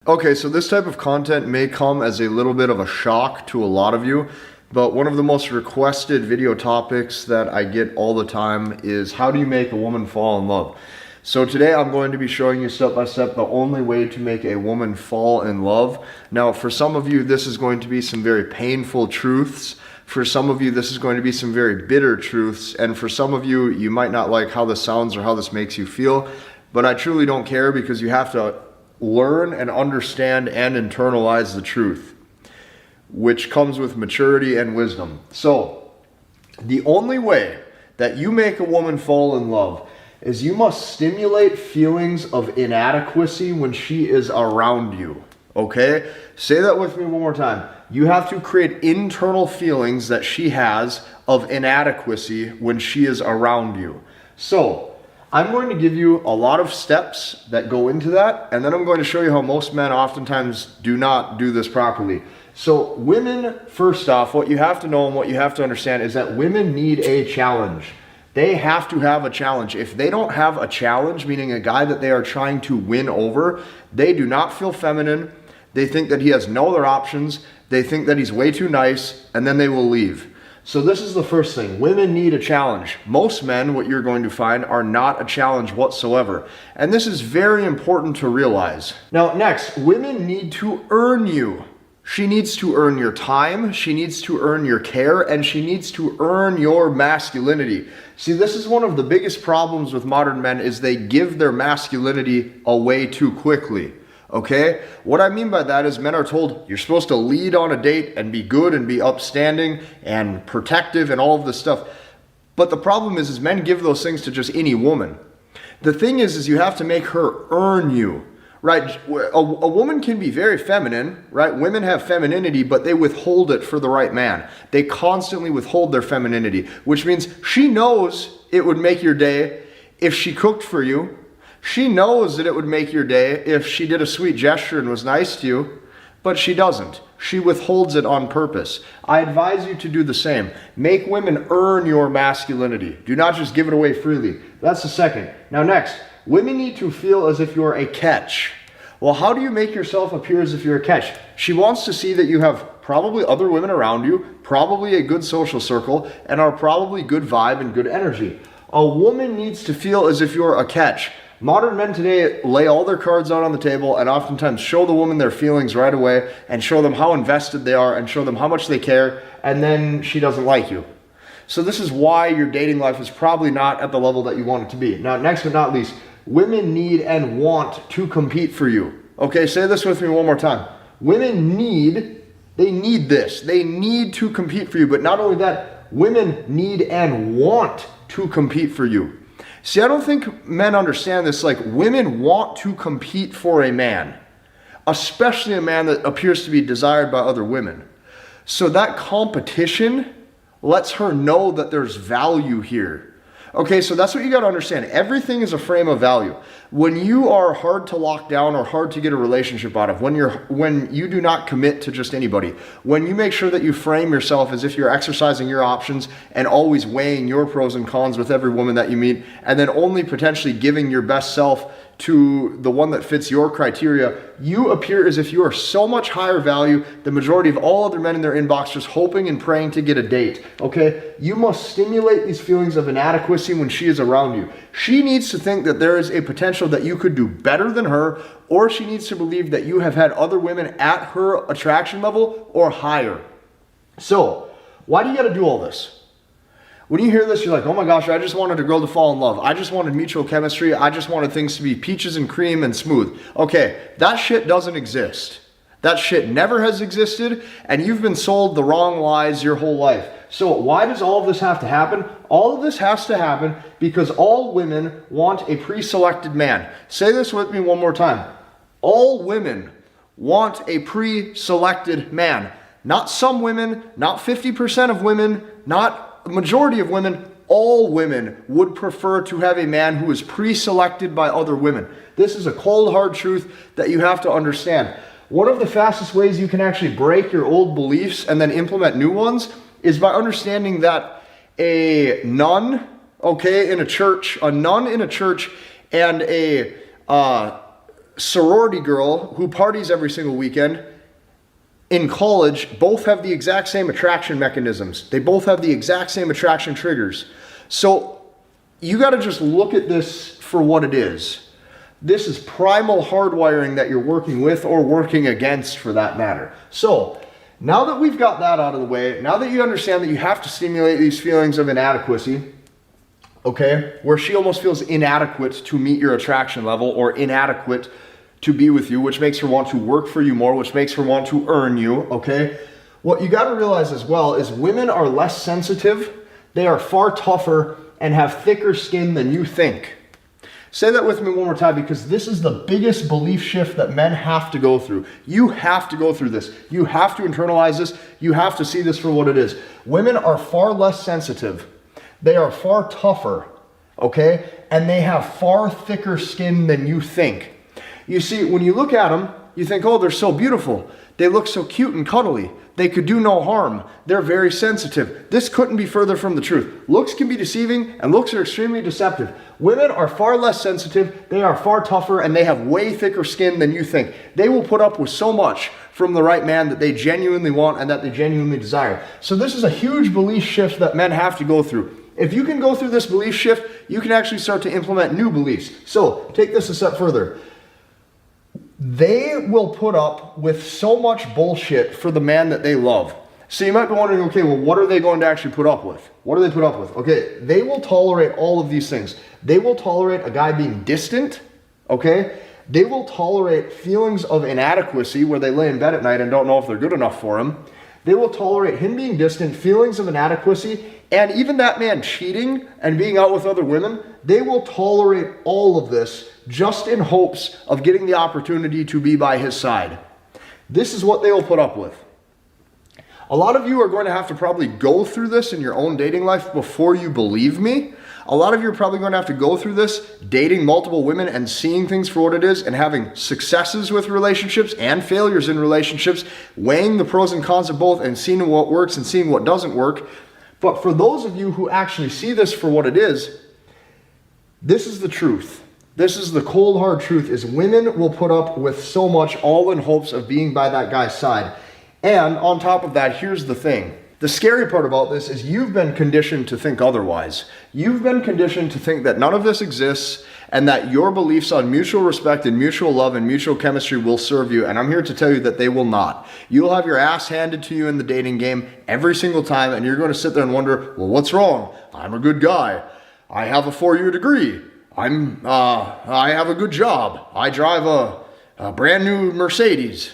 Okay, so this type of content may come as a little bit of a shock to a lot of you, but one of the most requested video topics that I get all the time is how do you make a woman fall in love? So today I'm going to be showing you step by step the only way to make a woman fall in love. Now, for some of you, this is going to be some very painful truths. For some of you, this is going to be some very bitter truths. And for some of you, you might not like how this sounds or how this makes you feel, but I truly don't care because you have to learn and understand and internalize the truth, which comes with maturity and wisdom. So, the only way that you make a woman fall in love is you must stimulate feelings of inadequacy when she is around you. Okay? Say that with me one more time. You have to create internal feelings that she has of inadequacy when she is around you. So, I'm going to give you a lot of steps that go into that, and then I'm going to show you how most men oftentimes do not do this properly. So women, first off, what you have to know and what you have to understand is that women need a challenge. They have to have a challenge. If they don't have a challenge, meaning a guy that they are trying to win over, they do not feel feminine. They think that he has no other options. They think that he's way too nice, and then they will leave. So this is the first thing. Women need a challenge. Most men, what you're going to find, are not a challenge whatsoever. And this is very important to realize. Now, next, women need to earn you. She needs to earn your time, she needs to earn your care, and she needs to earn your masculinity. See, this is one of the biggest problems with modern men is they give their masculinity away too quickly. Okay? What I mean by that is men are told you're supposed to lead on a date and be good and be upstanding and protective and all of this stuff. But the problem is men give those things to just any woman. The thing is you have to make her earn you. Right? A woman can be very feminine, right? Women have femininity, but they withhold it for the right man. They constantly withhold their femininity, which means she knows it would make your day if she cooked for you. She knows that it would make your day if she did a sweet gesture and was nice to you, but she doesn't. She withholds it on purpose. I advise you to do the same. Make women earn your masculinity. Do not just give it away freely. That's the second. Now next, women need to feel as if you're a catch. Well, how do you make yourself appear as if you're a catch? She wants to see that you have probably other women around you, probably a good social circle, and are probably good vibe and good energy. A woman needs to feel as if you're a catch. Modern men today lay all their cards out on the table and oftentimes show the woman their feelings right away and show them how invested they are and show them how much they care, and then she doesn't like you. So this is why your dating life is probably not at the level that you want it to be. Now, next but not least, women need and want to compete for you. Okay, say this with me one more time. Women need this. They need to compete for you. But not only that, women need and want to compete for you. See, I don't think men understand this. Like, women want to compete for a man, especially a man that appears to be desired by other women. So that competition lets her know that there's value here. Okay, so that's what you got to understand. Everything is a frame of value. When you are hard to lock down or hard to get a relationship out of, when you do not commit to just anybody, when you make sure that you frame yourself as if you're exercising your options and always weighing your pros and cons with every woman that you meet, and then only potentially giving your best self to the one that fits your criteria, you appear as if you are so much higher value than the majority of all other men in their inbox just hoping and praying to get a date, okay? You must stimulate these feelings of inadequacy when she is around you. She needs to think that there is a potential that you could do better than her, or she needs to believe that you have had other women at her attraction level or higher. So, why do you gotta do all this? When you hear this, you're like, oh my gosh, I just wanted a girl to fall in love. I just wanted mutual chemistry. I just wanted things to be peaches and cream and smooth. Okay, that shit doesn't exist. That shit never has existed, and you've been sold the wrong lies your whole life. So why does all of this have to happen? All of this has to happen because all women want a pre-selected man. Say this with me one more time. All women want a pre-selected man. Not some women, not 50% of women, not the majority of women. All women would prefer to have a man who is pre-selected by other women. This is a cold, hard truth that you have to understand. One of the fastest ways you can actually break your old beliefs and then implement new ones is by understanding that a nun, in a church and a sorority girl who parties every single weekend in college both have the exact same attraction mechanisms. They both have the exact same attraction triggers. So you got to just look at this for what it is. This is primal hardwiring that you're working with or working against for that matter. So now that we've got that out of the way, now that you understand that you have to stimulate these feelings of inadequacy, okay, where she almost feels inadequate to meet your attraction level or inadequate to be with you, which makes her want to work for you more, which makes her want to earn you, okay? What you got to realize as well is women are less sensitive, they are far tougher, and have thicker skin than you think. Say that with me one more time, because this is the biggest belief shift that men have to go through. You have to go through this. You have to internalize this. You have to see this for what it is. Women are far less sensitive. They are far tougher, okay? And they have far thicker skin than you think. You see, when you look at them, you think, oh, they're so beautiful. They look so cute and cuddly. They could do no harm. They're very sensitive. This couldn't be further from the truth. Looks can be deceiving, and looks are extremely deceptive. Women are far less sensitive, they are far tougher, and they have way thicker skin than you think. They will put up with so much from the right man that they genuinely want and that they genuinely desire. So this is a huge belief shift that men have to go through. If you can go through this belief shift, you can actually start to implement new beliefs. So take this a step further. They will put up with so much bullshit for the man that they love. So you might be wondering, okay, well, what are they going to actually put up with? What do they put up with? Okay, they will tolerate all of these things. They will tolerate a guy being distant, okay? They will tolerate feelings of inadequacy where they lay in bed at night and don't know if they're good enough for him. They will tolerate him being distant, feelings of inadequacy, and even that man cheating and being out with other women. They will tolerate all of this just in hopes of getting the opportunity to be by his side. This is what they will put up with. A lot of you are going to have to probably go through this in your own dating life before you believe me. A lot of you are probably going to have to go through this dating multiple women and seeing things for what it is and having successes with relationships and failures in relationships, weighing the pros and cons of both and seeing what works and seeing what doesn't work. But for those of you who actually see this for what it is, this is the truth. This is the cold hard truth, is women will put up with so much all in hopes of being by that guy's side. And on top of that, here's the thing. The scary part about this is you've been conditioned to think otherwise. You've been conditioned to think that none of this exists and that your beliefs on mutual respect and mutual love and mutual chemistry will serve you. And I'm here to tell you that they will not. You'll have your ass handed to you in the dating game every single time, and you're going to sit there and wonder, well, what's wrong? I'm a good guy. I have a 4-year degree. I have a good job. I drive a brand new Mercedes.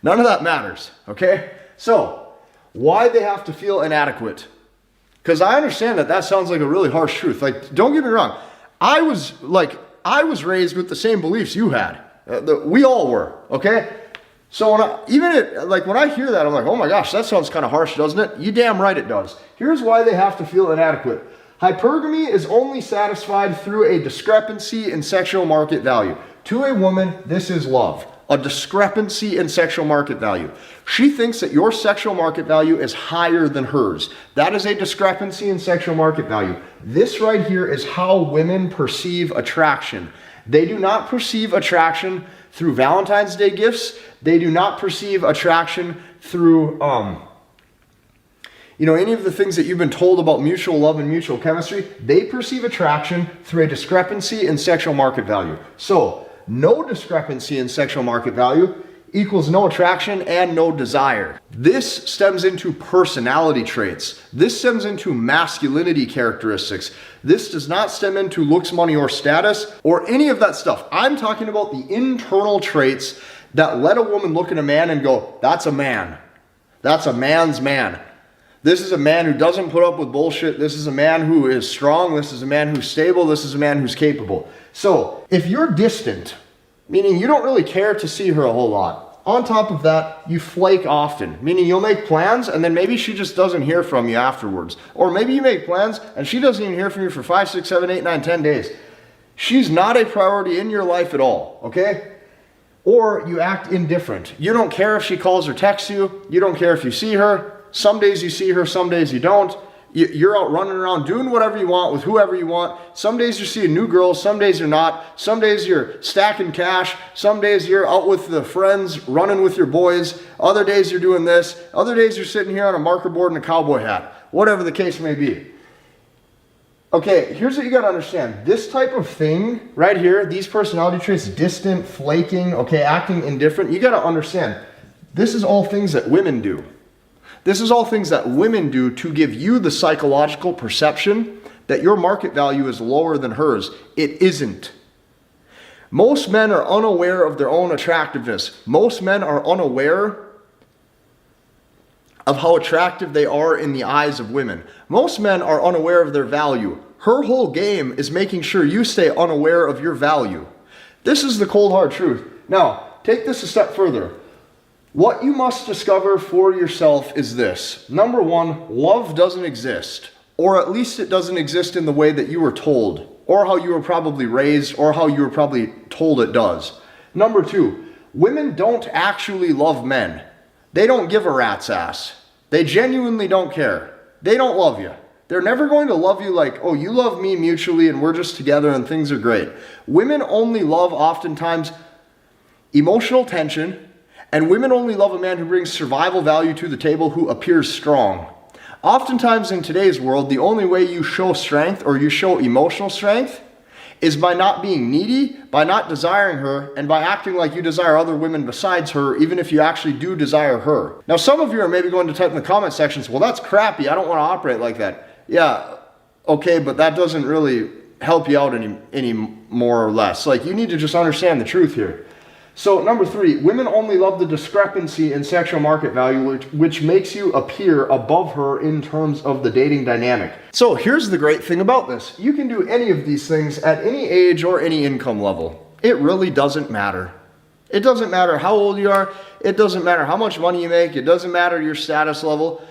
None of that matters, okay? So, why they have to feel inadequate? Because I understand that sounds like a really harsh truth. Like, don't get me wrong. I was raised with the same beliefs you had. We all were, okay? So when I hear that, I'm like, oh my gosh, that sounds kind of harsh, doesn't it? You damn right it does. Here's why they have to feel inadequate. Hypergamy is only satisfied through a discrepancy in sexual market value. To a woman, this is love. A discrepancy in sexual market value. She thinks that your sexual market value is higher than hers. That is a discrepancy in sexual market value. This right here is how women perceive attraction. They do not perceive attraction through Valentine's Day gifts. They do not perceive attraction through any of the things that you've been told about mutual love and mutual chemistry. They perceive attraction through a discrepancy in sexual market value. So, no discrepancy in sexual market value equals no attraction and no desire. This stems into personality traits. This stems into masculinity characteristics. This does not stem into looks, money, or status, or any of that stuff. I'm talking about the internal traits that let a woman look at a man and go, that's a man. That's a man's man. This is a man who doesn't put up with bullshit. This is a man who is strong. This is a man who's stable. This is a man who's capable. So if you're distant, meaning you don't really care to see her a whole lot, on top of that, you flake often, meaning you'll make plans and then maybe she just doesn't hear from you afterwards. Or maybe you make plans and she doesn't even hear from you for 5, 6, 7, 8, 9, 10 days. She's not a priority in your life at all, okay? Or you act indifferent. You don't care if she calls or texts you. You don't care if you see her. Some days you see her, some days you don't. You're out running around doing whatever you want with whoever you want. Some days you're seeing new girls, some days you're not. Some days you're stacking cash. Some days you're out with the friends, running with your boys. Other days you're doing this. Other days you're sitting here on a marker board and a cowboy hat. Whatever the case may be. Okay, here's what you gotta understand. This type of thing right here, these personality traits, distant, flaking, okay, acting indifferent, you gotta understand, this is all things that women do. This is all things that women do to give you the psychological perception that your market value is lower than hers. It isn't. Most men are unaware of their own attractiveness. Most men are unaware of how attractive they are in the eyes of women. Most men are unaware of their value. Her whole game is making sure you stay unaware of your value. This is the cold hard truth. Now, take this a step further. What you must discover for yourself is this. Number one, love doesn't exist, or at least it doesn't exist in the way that you were told, or how you were probably raised, or how you were probably told it does. Number two, women don't actually love men. They don't give a rat's ass. They genuinely don't care. They don't love you. They're never going to love you like, oh, you love me mutually and we're just together and things are great. Women only love oftentimes emotional tension, and women only love a man who brings survival value to the table, who appears strong. Oftentimes in today's world, the only way you show strength or you show emotional strength is by not being needy, by not desiring her, and by acting like you desire other women besides her, even if you actually do desire her. Now, some of you are maybe going to type in the comment sections, well, that's crappy. I don't want to operate like that. Yeah, okay, but that doesn't really help you out any more or less. Like, you need to just understand the truth here. So number three, women only love the discrepancy in sexual market value, which makes you appear above her in terms of the dating dynamic. So here's the great thing about this. You can do any of these things at any age or any income level. It really doesn't matter. It doesn't matter how old you are. It doesn't matter how much money you make. It doesn't matter your status level.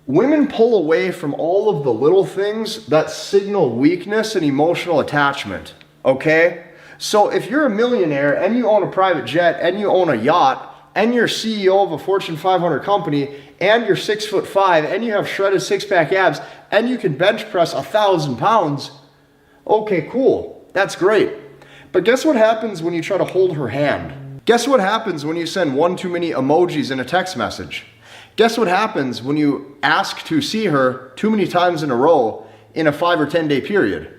Women pull away from all of the little things that signal weakness and emotional attachment, okay? So if you're a millionaire and you own a private jet and you own a yacht and you're CEO of a Fortune 500 company and you're 6'5" and you have shredded six-pack abs and you can bench press 1,000 pounds, okay, cool, that's great. But guess what happens when you try to hold her hand? Guess what happens when you send one too many emojis in a text message? Guess what happens when you ask to see her too many times in a row in a 5 or 10 day period?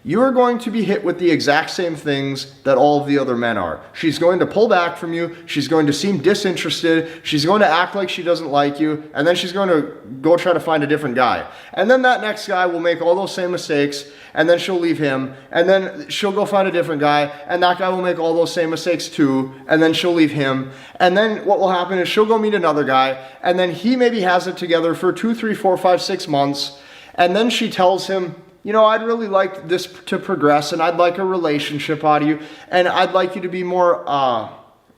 You are going to be hit with the exact same things that all of the other men are. She's going to pull back from you. She's going to seem disinterested. She's going to act like she doesn't like you. And then she's going to go try to find a different guy. And then that next guy will make all those same mistakes. And then she'll leave him. And then she'll go find a different guy. And that guy will make all those same mistakes too. And then she'll leave him. And then what will happen is she'll go meet another guy. And then he maybe has it together for 2, 3, 4, 5, 6 months. And then she tells him, you know, I'd really like this to progress, and I'd like a relationship out of you, and I'd like you to be more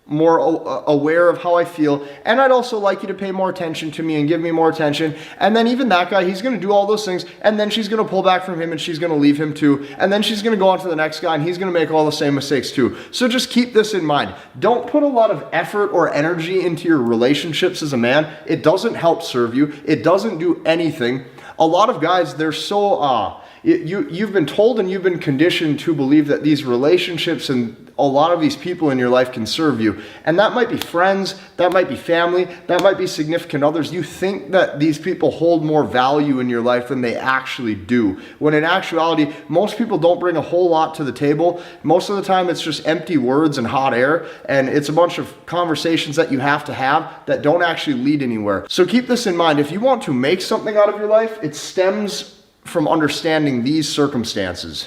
aware of how I feel, and I'd also like you to pay more attention to me and give me more attention. And then even that guy, he's going to do all those things, and then she's going to pull back from him and she's going to leave him too, and then she's going to go on to the next guy and he's going to make all the same mistakes too. So just keep this in mind. Don't put a lot of effort or energy into your relationships as a man. It doesn't help serve you. It doesn't do anything. A lot of guys, they're so you've been told and you've been conditioned to believe that these relationships and a lot of these people in your life can serve you. And that might be friends, that might be family, that might be significant others. You think that these people hold more value in your life than they actually do. When in actuality, most people don't bring a whole lot to the table. Most of the time it's just empty words and hot air, and it's a bunch of conversations that you have that don't actually lead anywhere. So keep this in mind. If you want to make something out of your life, it stems from understanding these circumstances.